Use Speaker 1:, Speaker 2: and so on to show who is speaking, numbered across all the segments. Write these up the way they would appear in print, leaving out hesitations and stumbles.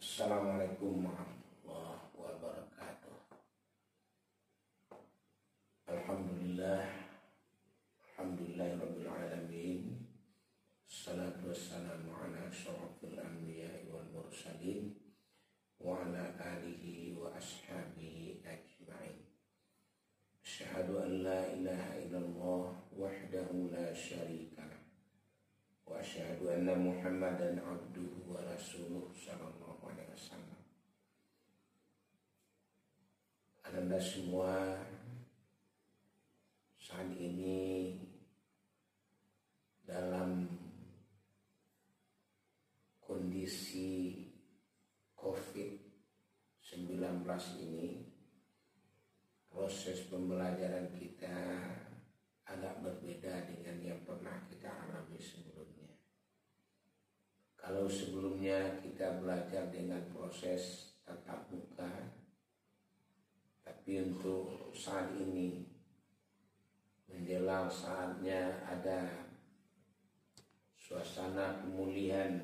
Speaker 1: Assalamualaikum warahmatullahi wabarakatuh. Alhamdulillahirabbil alamin. Assalatu wassalamu ala asyrafil anbiya'i wal mursalin wa ala alihi wa ashabihi ajma'in. Asyhadu an la ilaha illallah wahdahu la syarikalah wa asyhadu anna Muhammadan abduhu wa rasuluh sallallahu alaihi wasallam. Anda semua saat ini dalam kondisi COVID-19 ini, proses pembelajaran kita agak berbeda dengan yang pernah kita alami sebelumnya. Kalau sebelumnya kita belajar dengan proses tatap muka, tapi untuk saat ini menjelang saatnya ada suasana pemulihan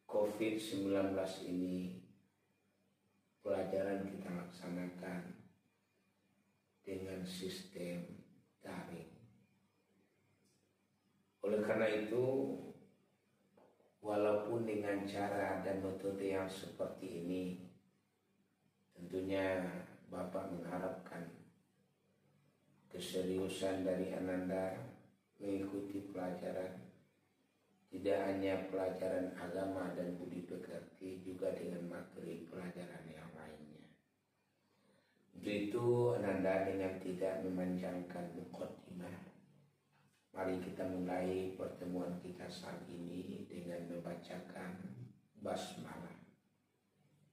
Speaker 1: COVID-19 ini, pelajaran kita laksanakan dengan sistem daring. Oleh karena itu, walaupun dengan cara dan metode yang seperti ini, tentunya Bapak mengharapkan keseriusan dari Ananda mengikuti pelajaran, tidak hanya pelajaran agama dan budi pekerti, juga dengan materi pelajaran yang lainnya. Untuk itu Ananda dengan tidak memanjangkan muqaddimah, mari kita mulai pertemuan kita saat ini dengan membacakan basmalah.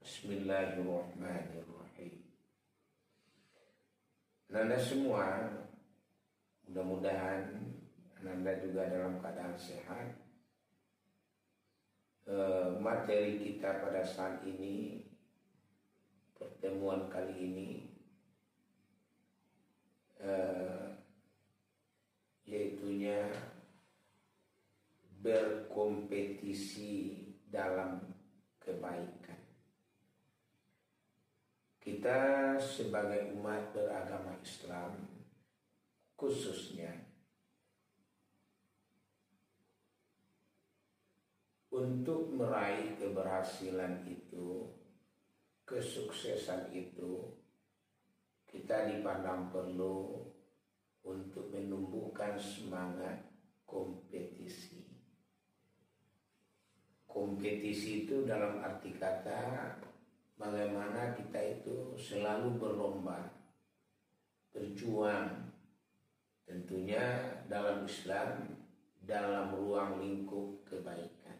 Speaker 1: Bismillahirrahmanirrahim. Ananda semua, mudah-mudahan Ananda juga dalam keadaan sehat. Materi kita pada saat ini, pertemuan kali ini, yaitunya berkompetisi dalam kebaikan. Kita sebagai umat beragama Islam khususnya untuk meraih keberhasilan itu, kesuksesan itu, kita dipandang perlu untuk menumbuhkan semangat kompetisi. Kompetisi itu dalam arti kata bagaimana kita itu selalu berlomba, berjuang, tentunya dalam Islam, dalam ruang lingkup kebaikan.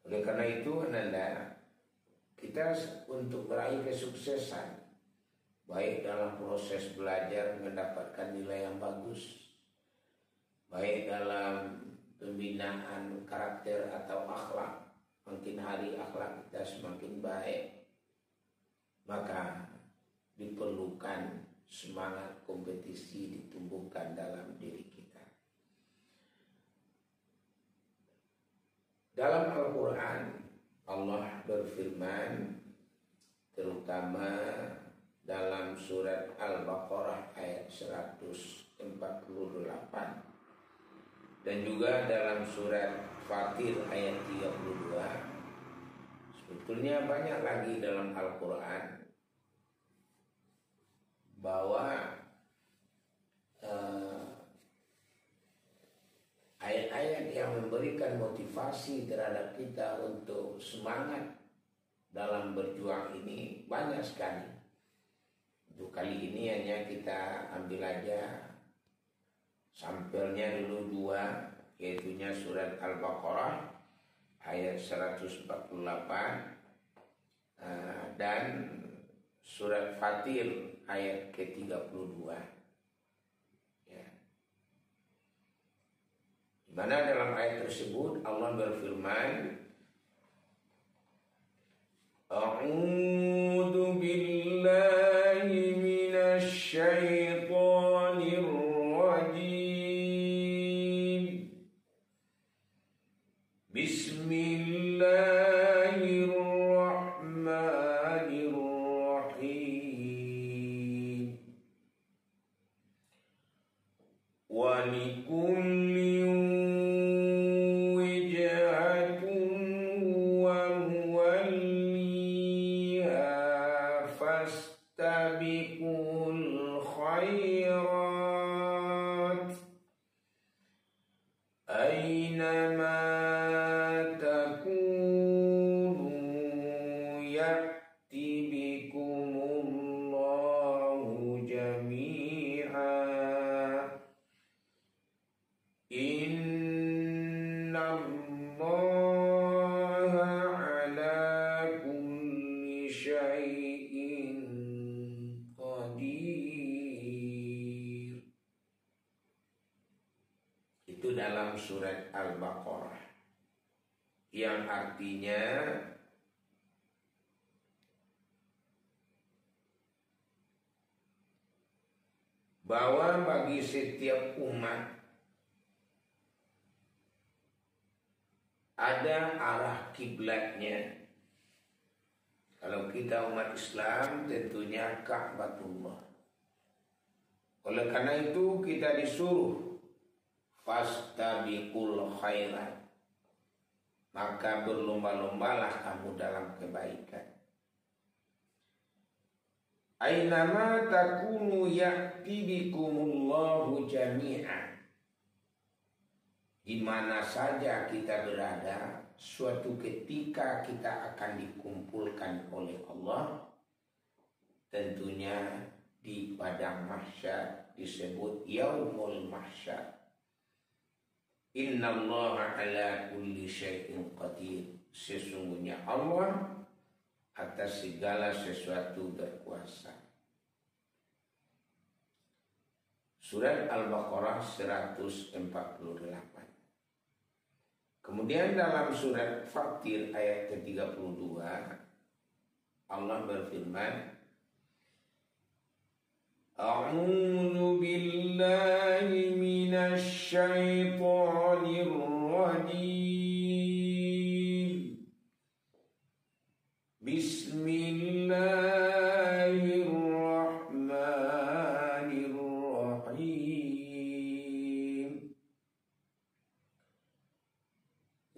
Speaker 1: Oleh karena itu Ananda, kita untuk meraih kesuksesan, baik dalam proses belajar mendapatkan nilai yang bagus, baik dalam pembinaan karakter atau akhlak, makin hari akhlak kita semakin baik, maka diperlukan semangat kompetisi ditumbuhkan dalam diri kita. Dalam Al-Quran, Allah berfirman, terutama dalam surat Al-Baqarah ayat 148, dan juga dalam surat Fatir ayat 32. Sebetulnya banyak lagi dalam Al-Quran bahwa ayat-ayat yang memberikan motivasi terhadap kita untuk semangat dalam berjuang ini banyak sekali. Untuk kali ini hanya kita ambil aja sampelnya dulu dua, yaitunya surat Al-Baqarah ayat 148 dan surat Fatir ayat ke-32. Di mana dalam ayat tersebut Allah berfirman, A'udzu billahi minasy syaithanir rajim. Bismillahirrahmanirrahim. Walikulli wijhatun huwa muwalliha fastabiqul khairat aynama takunu ya'ti bikumullahu jami'a. Innallaha ala kulli syai'in qadir. Itu dalam surat Al-Baqarah, yang artinya bahwa bagi setiap umat ada arah kiblatnya. Kalau kita umat Islam tentunya Ka'batullah. Oleh karena itu kita disuruh fastabiqul khairat, maka berlomba-lombalah kamu dalam kebaikan. Ainama takunu ya'ti bikumullahu jami'an. Di mana saja kita berada, suatu ketika kita akan dikumpulkan oleh Allah, tentunya di padang mahsyar, disebut yaumul mahsyar. Innallaha ala kulli syai'in qadir. Sesungguhnya Allah atas segala sesuatu berkuasa. Surat Al-Baqarah 148. Kemudian dalam surat Fatir ayat ke-32 Allah berfirman, A'udzu billahi minasy syaithanir rajim. Bismillahirrahmanirrahim.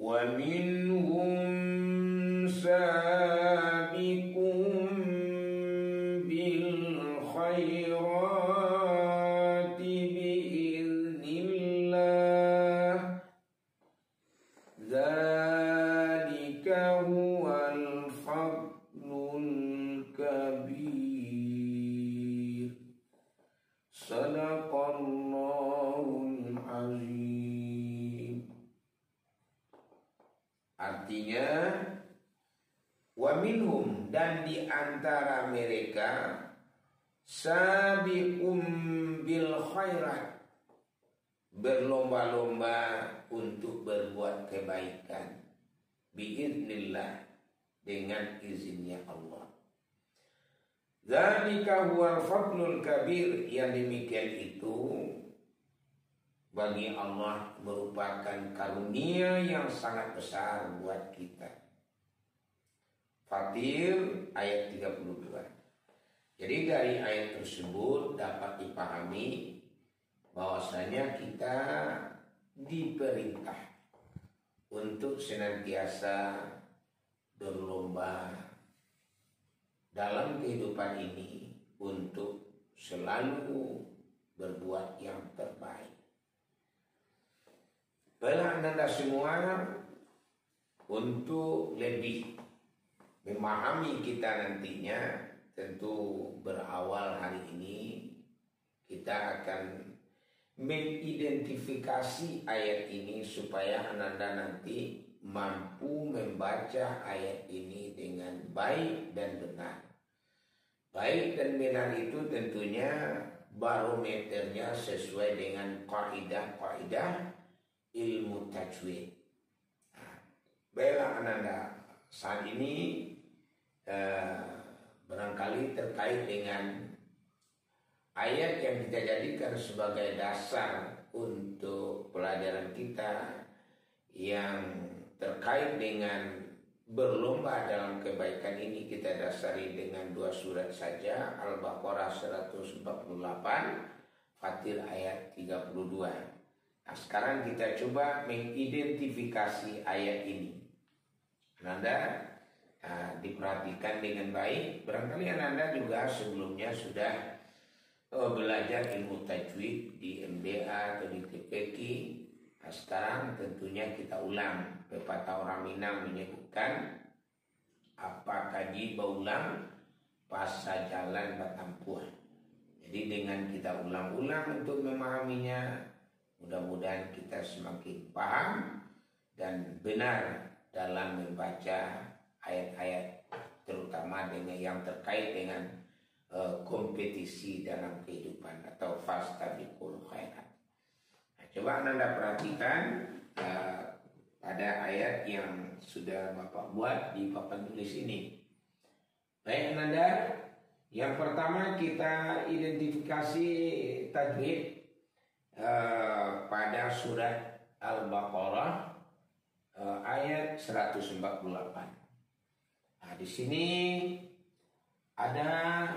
Speaker 1: Wa minhum sabiqun bil khairati biiznillah. Dzalika huwal fadlul kabir. Sadaqallahul azim. Artinya, wa minhum, dan di antara mereka, sabiqum bil khairat, berlomba-lomba untuk berbuat kebaikan, biiznillah, dengan izinnya Allah. Dzalika huwal fadlul kabir, yang demikian itu bagi Allah merupakan karunia yang sangat besar buat kita. Fatir ayat 32. Jadi dari ayat tersebut dapat dipahami bahwasanya kita diperintah untuk senantiasa berlomba dalam kehidupan ini untuk selalu berbuat yang terbaik. Baiklah Anda semua, untuk lebih memahami kita nantinya, tentu berawal hari ini kita akan mengidentifikasi ayat ini supaya Anda nanti mampu membaca ayat ini dengan baik dan benar. Baik dan benar itu tentunya barometernya sesuai dengan kaidah-kaidah ilmu tajwid. Baiklah Anda, saat ini barangkali terkait dengan ayat yang kita jadikan sebagai dasar untuk pelajaran kita yang terkait dengan berlomba dalam kebaikan ini kita dasari dengan 2 surat saja, Al-Baqarah 148, Fatir ayat 32. Nah, sekarang kita coba mengidentifikasi ayat ini. Anda diperhatikan dengan baik. Barangkali Anda juga sebelumnya sudah belajar ilmu tajwid di MDA atau di TPQ. Nah, sekarang tentunya kita ulang. Pepatah orang Minang menyebutkan apa kaji baulang pasa jalan batampuan. Jadi dengan kita ulang-ulang untuk memahaminya, mudah-mudahan kita semakin paham dan benar dalam membaca ayat-ayat, terutama dengan yang terkait dengan kompetisi dalam kehidupan atau fastabiqul khairat. Nah, coba Anda perhatikan pada ayat yang sudah Bapak buat di papan tulis ini. Baik Anda, yang pertama kita identifikasi tajwid pada surat Al-Baqarah ayat 148. Nah, di sini ada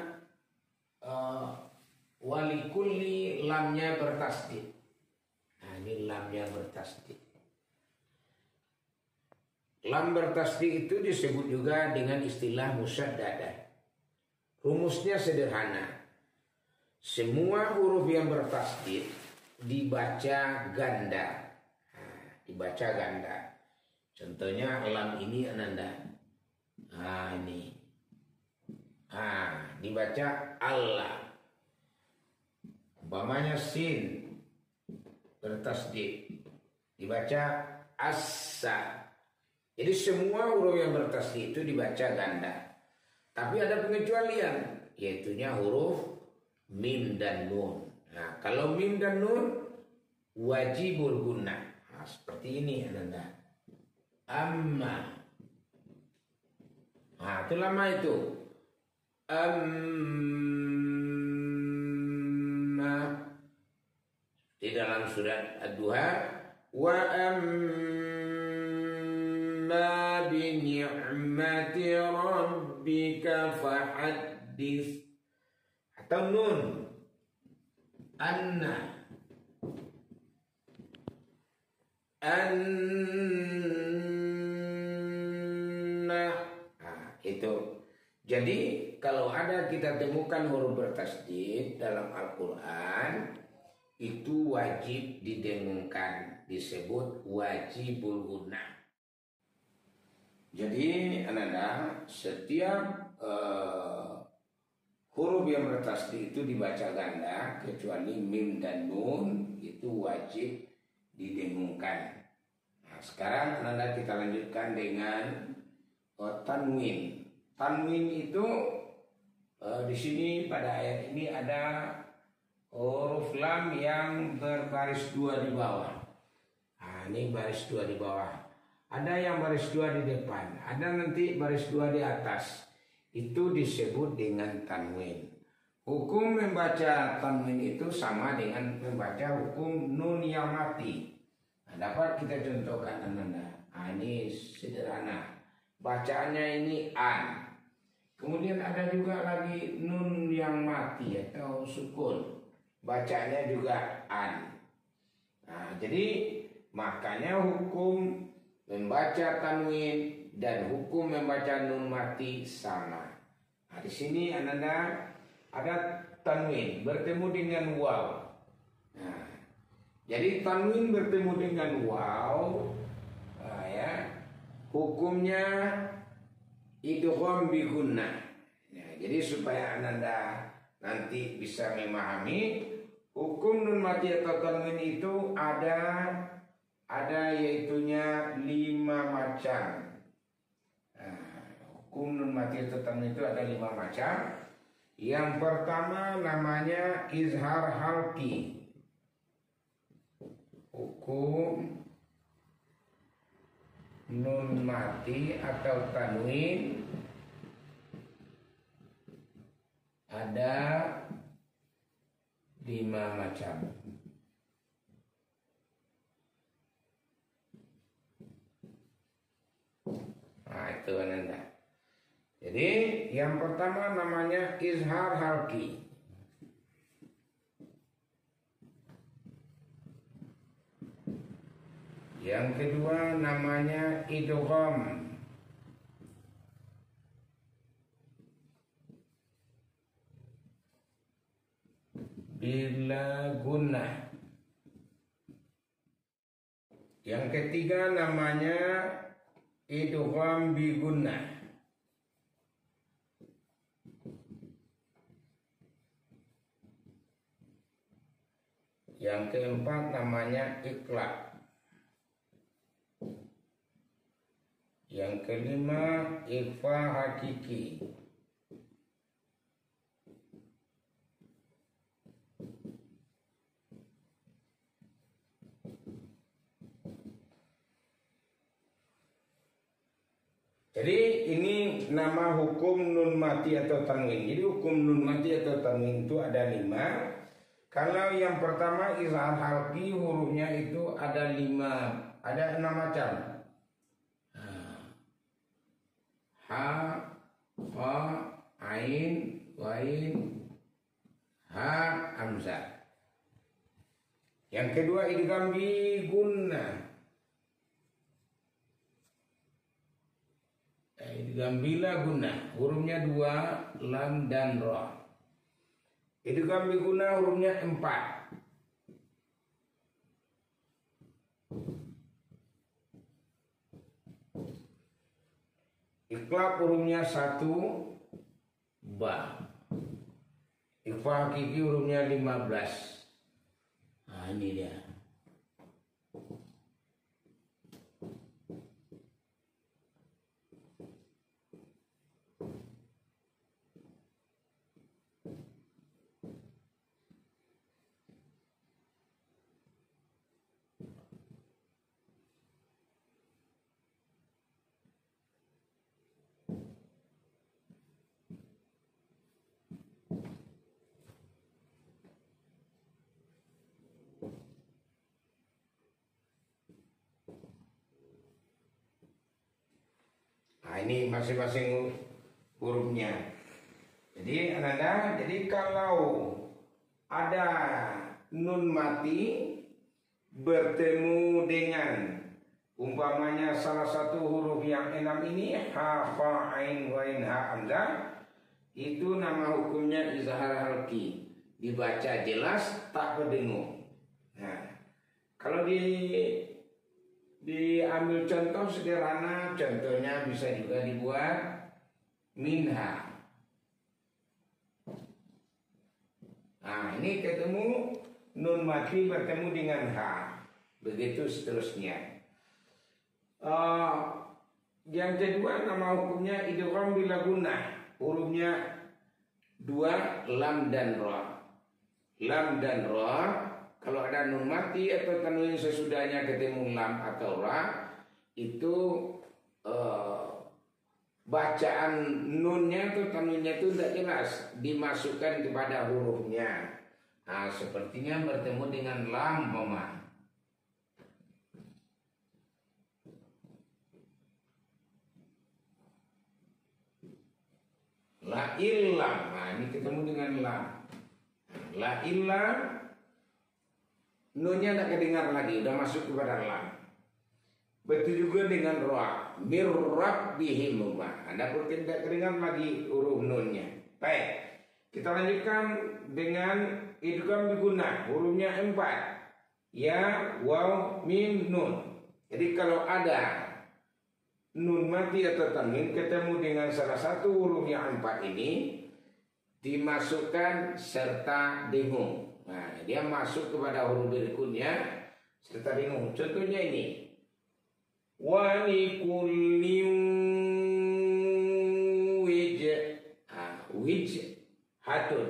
Speaker 1: walikulli, lamnya bertasdid. Nah, ini lamnya bertasdid. Lam bertasdid itu disebut juga dengan istilah musyaddadah. Rumusnya sederhana. Semua huruf yang bertasdid dibaca ganda. Nah, dibaca ganda. Contohnya lam ini Ananda. Nah, ini. Nah, dibaca Allah. Umpamanya sin bertasdid dibaca assa. Jadi semua huruf yang bertasdid itu dibaca ganda. Tapi ada pengecualian, yaitunya huruf mim dan nun. Nah, kalau mim dan nun wajibul gunnah. Nah, seperti ini Anda. Amma. Nah, itu lama itu. Amma. Di dalam surat Ad-Duha, wa amma bi ni'mati rabbika fahaddits. Atau nun. Anna. Nah, itu. Jadi kalau ada kita temukan huruf bertasdid dalam Al-Quran, itu wajib didengungkan, disebut wajibul gunnah. Jadi Ananda, setiap huruf yang bertasdid itu dibaca ganda, kecuali mim dan nun itu wajib didengungkan. Nah, sekarang Ananda kita lanjutkan dengan tanwin. Tanwin itu di sini pada ayat ini ada huruf lam yang berbaris 2 di bawah. Nah, ini baris 2 di bawah. Ada yang baris 2 di depan, ada nanti baris 2 di atas. Itu disebut dengan tanwin. Hukum membaca tanwin itu sama dengan membaca hukum nun yang mati. Nah, dapat kita contohkan Ananda. Nah, ini sederhana. Bacaannya ini an. Kemudian ada juga lagi nun yang mati atau sukun. Bacanya juga an. Nah, jadi makanya hukum membaca tanwin dan hukum membaca nun mati sama. Nah, di sini Ananda ada tanwin bertemu dengan waw. Nah, jadi tanwin bertemu dengan waw, nah, ya, hukumnya idgham bi gunnah. Ya, jadi supaya Ananda nanti bisa memahami hukum nun mati atau tanwin itu ada yaitunya 5 macam. Nah, hukum nun mati atau tanwin itu ada 5 macam. Yang pertama namanya izhar halqi. Hukum nun mati atau tanwin ada 5 macam. tuh Ananda. Jadi yang pertama namanya izhar halki. Yang kedua namanya idgham. Bila gunnah. Yang ketiga namanya idgham bi gunnah. Yang keempat namanya iqlab. Yang kelima ikhfa hakiki. Jadi ini nama hukum nun mati atau tanwin. Jadi hukum nun mati atau tanwin itu ada 5. Kalau yang pertama izhar halqi, hurufnya itu ada 5, ada 6 macam. Ha, fa, ain, wain, ha, hamzah. Yang kedua idgham bi gunnah. Idgham bila gunnah, hurufnya 2, lam dan ra. Idgham bi gunnah hurufnya 4. Iqlab hurufnya 1, ba. Ikhfa hakiki hurufnya 15. Nah ini dia. Nah ini masing-masing hurufnya. Jadi Ananda, jadi kalau ada nun mati bertemu dengan umpamanya salah satu huruf yang 6 ini, ha, fa, ain, wain, ha, hamzah, itu nama hukumnya izhar halqi, dibaca jelas tak berdengung. Nah, kalau diambil contoh sederhana, contohnya bisa juga dibuat minha. Nah ini ketemu nun mati bertemu dengan ha, begitu seterusnya. Yang kedua nama hukumnya idgham bila gunnah, hurufnya 2, lam dan ra. Lam dan ra, kalau ada nun mati atau tanwin sesudahnya ketemu lam atau ra, itu bacaan nunnya atau tanwinnya itu tidak jelas, dimasukkan kepada hurufnya. Nah, sepertinya bertemu dengan lam, mama. La illam, nah ini ketemu dengan lam. La illam, nunnya tidak kedengar lagi, udah masuk kepada lam. Betul juga dengan ra, mir rabbihim. Anda pun tidak kedengar lagi huruf nunnya. Baik, kita lanjutkan dengan idgham bi gunnah, hurufnya 4. Ya, waw, mim, nun. Jadi kalau ada nun mati atau tanwin ketemu dengan salah satu huruf yang 4 ini, dimasukkan serta dengung. Nah, dia masuk kepada huruf berikutnya serta dengung. Contohnya ini. Wa likullin wijhatun.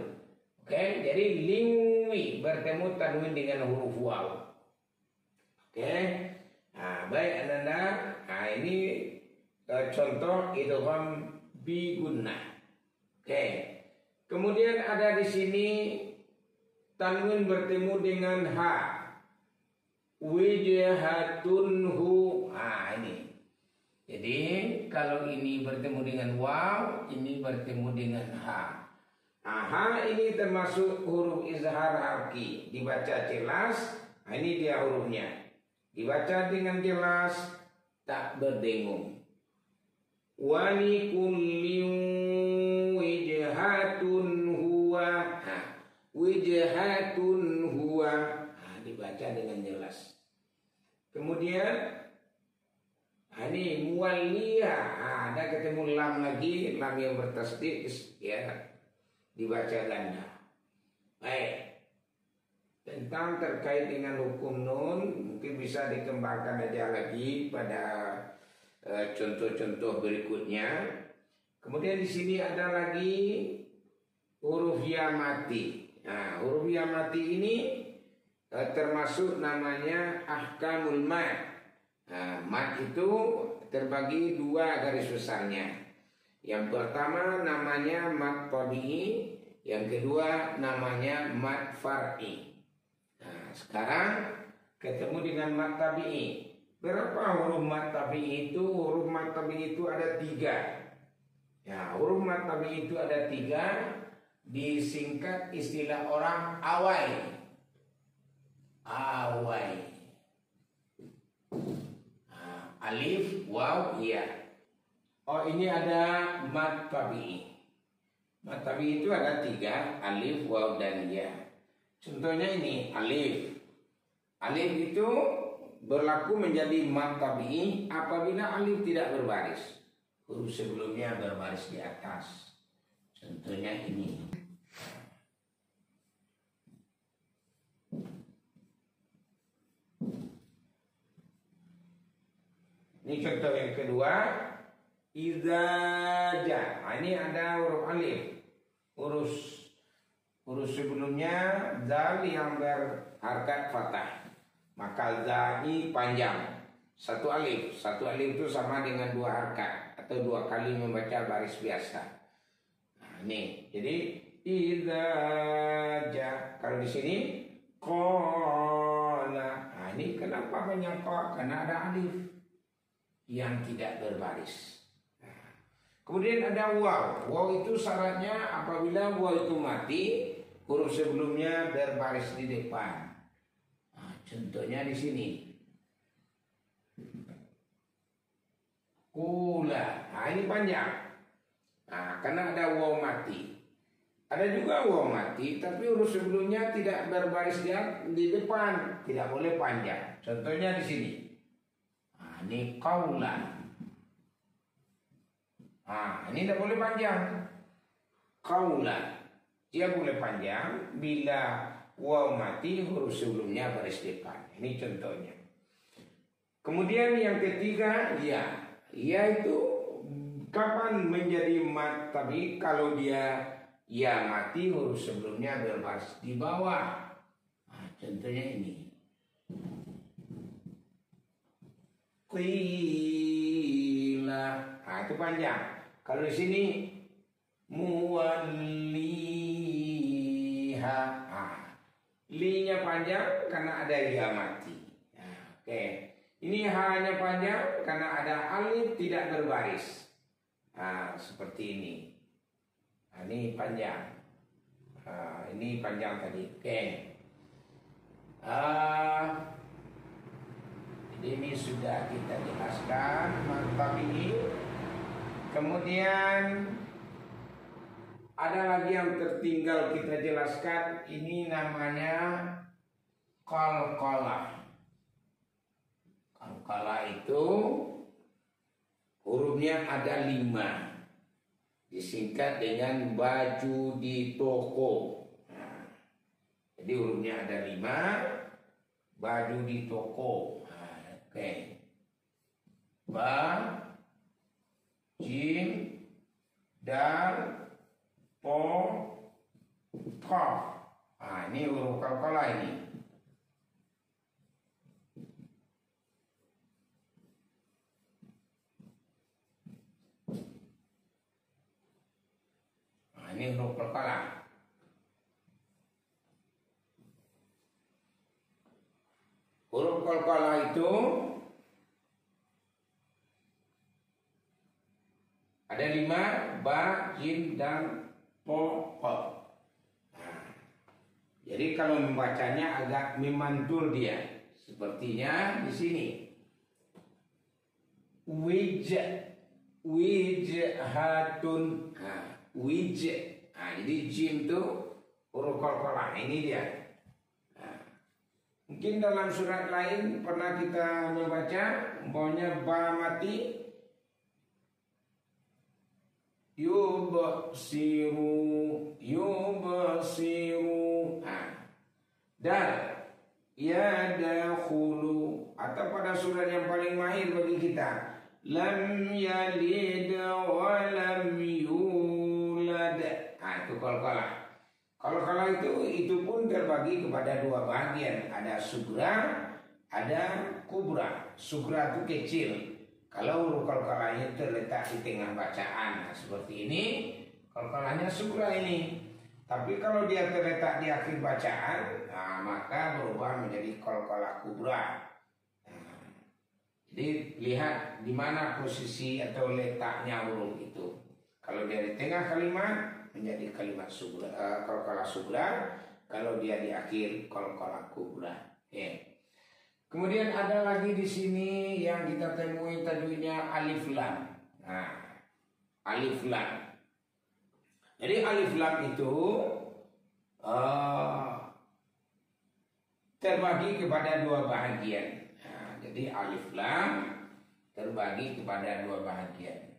Speaker 1: Oke, jadi liwi bertemu tanwin dengan huruf waw. Oke. Nah, baik Ananda. Nah, ini contoh idgham bi gunnah. Oke. Kemudian ada di sini tanwin bertemu dengan ha. Wijhatun hu. Nah ini. Jadi kalau ini bertemu dengan waw, ini bertemu dengan ha. Nah, ha ini termasuk huruf izhar harki, dibaca jelas. Nah, ini dia hurufnya, dibaca dengan jelas, tak berdengung. Wali kullin wijhatun huwa. Wijhatun huwa. Nah, dibaca dengan jelas. Kemudian ini muwaliyah. Nah, ada ketemu lam lagi, lam yang bertasdid ya, dibaca ganda. Baik. Tentang terkait dengan hukum nun mungkin bisa dikembangkan aja lagi pada contoh-contoh berikutnya. Kemudian di sini ada lagi huruf ya mati. Nah, huruf ya mati ini termasuk namanya ahkamul mat. Nah, mat itu terbagi dua garis besarnya. Yang pertama namanya mat tabi'i, yang kedua namanya mat far'i. Nah, sekarang ketemu dengan mat tabi'i. Berapa huruf mat tabi'i itu? Huruf mat tabi'i itu ada 3. Ya, huruf mat tabi'i itu ada 3. Disingkat istilah orang awai. Awai. Alif, waw, ya. Oh, ini ada mat tabi'i. Mat tabi'i itu ada 3, alif, waw, dan ya. Contohnya ini alif. Alif itu berlaku menjadi mat tabi'i apabila alif tidak berbaris. Huruf sebelumnya berbaris di atas. Contohnya ini. Ini contoh yang kedua, idza ja. Nah, ini ada huruf alif. Huruf sebelumnya zal yang berharkat fathah. Maka za ini panjang. Satu alif itu sama dengan 2 harkat atau 2 kali membaca baris biasa. Nah, ini. Jadi idza ja. Kalau di sini qala. Nah, ini kenapa banyak qa? Karena ada alif yang tidak berbaris. Kemudian ada waw. Waw itu syaratnya apabila waw itu mati, huruf sebelumnya berbaris di depan. Nah, contohnya di sini. Kula. Nah, ini panjang. Nah, karena ada waw mati. Ada juga waw mati, tapi huruf sebelumnya tidak berbaris di depan, tidak boleh panjang. Contohnya di sini. Ini kaulan. Nah, ini tidak boleh panjang. Kaulan. Dia boleh panjang bila waw mati huruf sebelumnya baris depan. Ini contohnya. Kemudian yang ketiga, ya. Ya itu kapan menjadi mat tabi? Kalau dia ya mati huruf sebelumnya berbaris di bawah. Nah, contohnya ini. Qila. Nah, itu panjang. Kalau di sini muwalliha. Nah, li-nya panjang karena ada ya mati. Nah, oke. Ini ha-nya panjang karena ada alif tidak berbaris. Nah, seperti ini. Nah, ini panjang. Nah, ini panjang tadi. Oke. Ini sudah kita jelaskan mantap ini. Kemudian ada lagi yang tertinggal kita jelaskan. Ini namanya qalqalah. Qalqalah itu hurufnya ada 5. Disingkat dengan baju di toko. Nah, jadi hurufnya ada 5. Baju di toko. Oke. Ba, jim, dal, po, qaf. Nah, ini huruf qalqalah ini. Nah, ini huruf qalqalah. Huruf qalqalah itu Ada 5, ba, jim, dan po, ko. Nah, jadi kalau membacanya agak memantul dia. Sepertinya di sini. Wijhatun. Nah, Nah, jadi jim itu huruf qalqalah. Ini dia. Nah, mungkin dalam surat lain pernah kita membaca umpamanya ba mati yubsiru. Nah, dan yadakhulu, atau pada surat yang paling mahir bagi kita, lam yalid wa lam yulad. Nah, itu qalqalah. Qalqalah itu pun terbagi kepada 2 bagian. Ada sugra, ada kubra. Sugra itu kecil. Kalau huruf qalqalahnya terletak di tengah bacaan, nah, seperti ini, qalqalahnya sugra ini. Tapi kalau dia terletak di akhir bacaan, nah, maka berubah menjadi qalqalah kubra. Nah, jadi lihat di mana posisi atau letaknya huruf itu. Kalau dia di tengah kalimat menjadi kalimat sugra, qalqalah sugra. Kalau dia di akhir qalqalah kubra. Kemudian ada lagi di sini yang kita temui tajwidnya alif lam. Nah, alif lam. Jadi alif lam itu terbagi kepada 2 bahagian. Nah, jadi alif lam terbagi kepada 2 bahagian.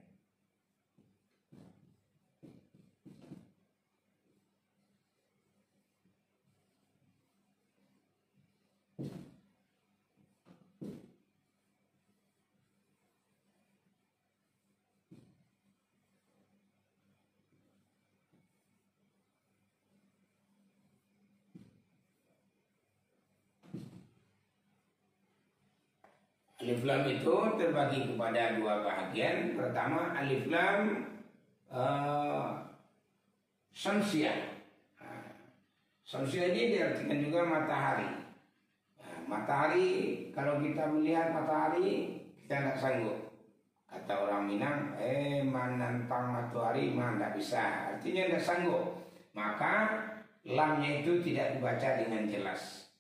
Speaker 1: Alif lam itu terbagi kepada 2 bahagian. Pertama alif lam syamsiah. Syamsiah ini diartikan juga matahari. Matahari, kalau kita melihat matahari kita tidak sanggup. Kata orang Minang, menantang matahari mah tidak bisa. Artinya tidak sanggup. Maka lamnya itu tidak dibaca dengan jelas.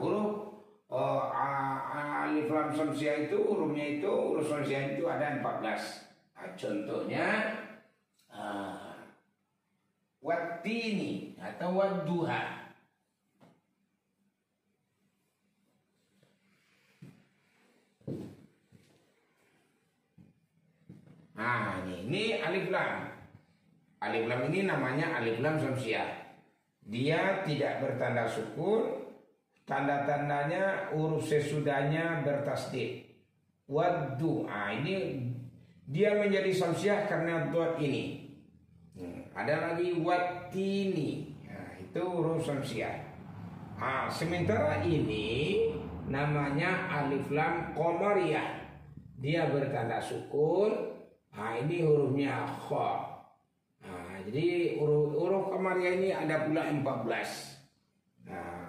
Speaker 1: Huruf alif lam syamsiah itu huruf syamsiah itu ada 14. Contohnya wattini atau wadduha. Nah, ini alif lam. Alif lam ini namanya alif lam syamsiah. Dia tidak bertanda sukun. Tanda-tandanya huruf sesudahnya bertasdid. Waddu. Ini dia menjadi syamsiah karena dot ini. Ada lagi wattini. Itu huruf syamsiah. Sementara ini namanya alif lam qamariyah. Dia bertanda sukun. Ini hurufnya kha. Jadi huruf qamariyah ini ada pula 14.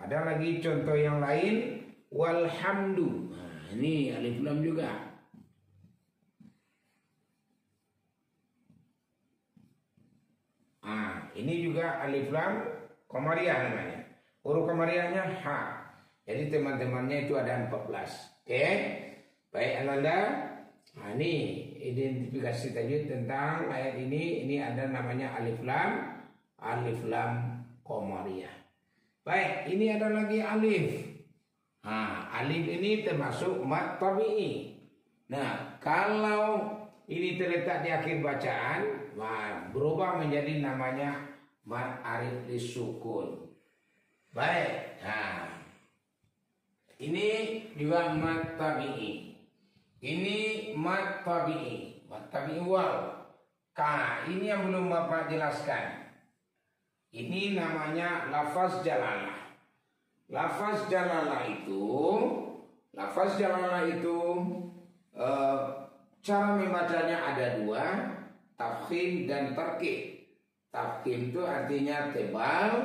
Speaker 1: Ada lagi contoh yang lain, walhamdu. Ini alif lam juga. Ini juga alif lam qamariyah namanya. Huruf qamariyahnya ha. Jadi teman-temannya itu ada 14. Oke. Baik Ananda. Ini identifikasi tajwid tentang ayat ini. Ini ada namanya alif lam qamariyah. Baik, ini ada lagi alif. Alif ini termasuk mad tabi'i. Nah, kalau ini terletak di akhir bacaan, berubah menjadi namanya mad arif lisukun. Baik. Ini juga mad tabi'i. Ini mad tabi'i. Mad tabi'i waw. Ini yang belum Bapak jelaskan. Ini namanya lafaz jalalah. Lafaz jalalah itu cara membacanya ada 2, tafkhim dan tarkib. Tafkhim itu artinya tebal,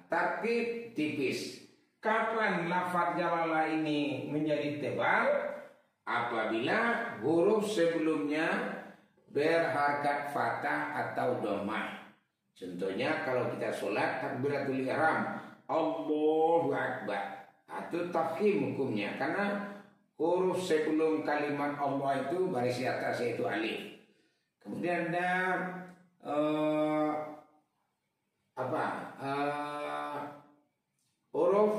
Speaker 1: tarkib tipis. Kapan lafaz jalalah ini menjadi tebal? Apabila huruf sebelumnya berharkat fathah atau dhammah. Contohnya kalau kita sholat takbiratul ihram, Allahu Akbar, itu tafkhim hukumnya karena huruf sebelum kalimat Allah itu baris di atas yaitu alif. Kemudian ada huruf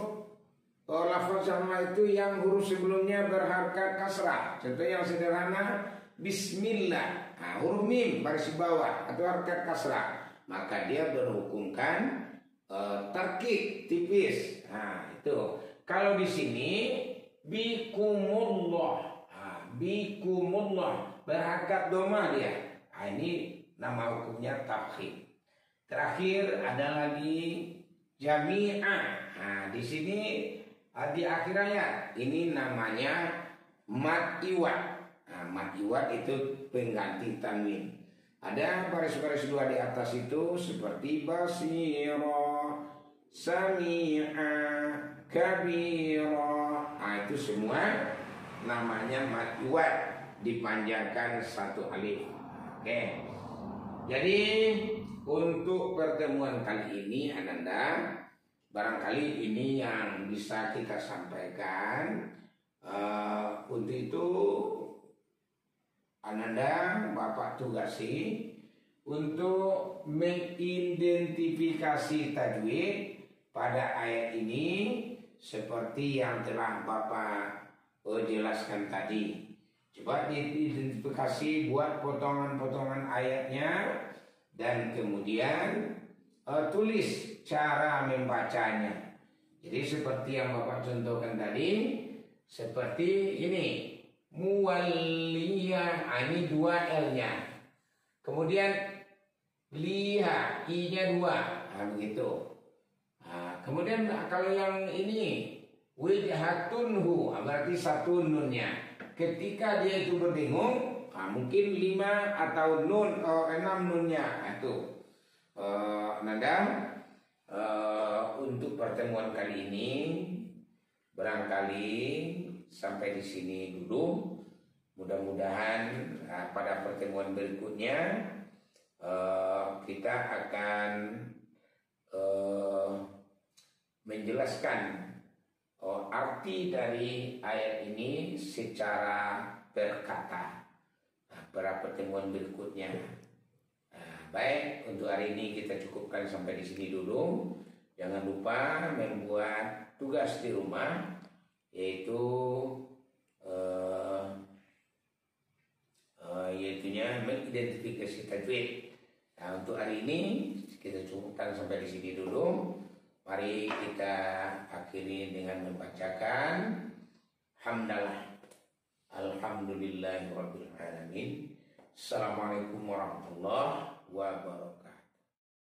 Speaker 1: lafaz sama itu yang huruf sebelumnya berharkat kasrah. Contoh yang sederhana Bismillah, huruf mim baris bawah atau harkat kasrah, maka dia berhukumkan tarkik tipis. Itu. Kalau di sini bikumullah, bikumullah berharkat doma dia. Ini nama hukumnya tafkhim. Terakhir ada lagi jami'ah. Di sini di akhir ayat ini namanya mad iwad. Mad iwad itu pengganti tanwin. Ada baris-baris dua di atas itu seperti basira, sami'a, kabira. Itu semua namanya mad iwad, dipanjangkan satu alif. Oke. Jadi untuk pertemuan kali ini Ananda, barangkali ini yang bisa kita sampaikan. Untuk itu Ananda Bapak tugasi untuk mengidentifikasi tajwid pada ayat ini seperti yang telah Bapak jelaskan tadi. Coba diidentifikasi, buat potongan-potongan ayatnya dan kemudian tulis cara membacanya. Jadi seperti yang Bapak contohkan tadi, seperti ini. Muwalliya, ini dua L-nya. Kemudian liha, I-nya dua, begitu. Kemudian kalau yang ini wijhatunhu, berarti satu nunnya. Ketika dia itu berdengung, mungkin 5 atau 6 nunnya. Itu Nanda, untuk pertemuan kali ini barangkali sampai di sini dulu. Mudah-mudahan pada pertemuan berikutnya kita akan menjelaskan arti dari ayat ini secara berkata pada pertemuan berikutnya. Baik, untuk hari ini kita cukupkan sampai di sini dulu. Jangan lupa membuat tugas di rumah, yaitu mengidentifikasi tajwid. Untuk hari ini kita cukupkan sampai di sini dulu. Mari kita akhiri dengan membacakan hamdalah. Alhamdulillahirabbil alamin. Assalamualaikum warahmatullahi wabarakatuh.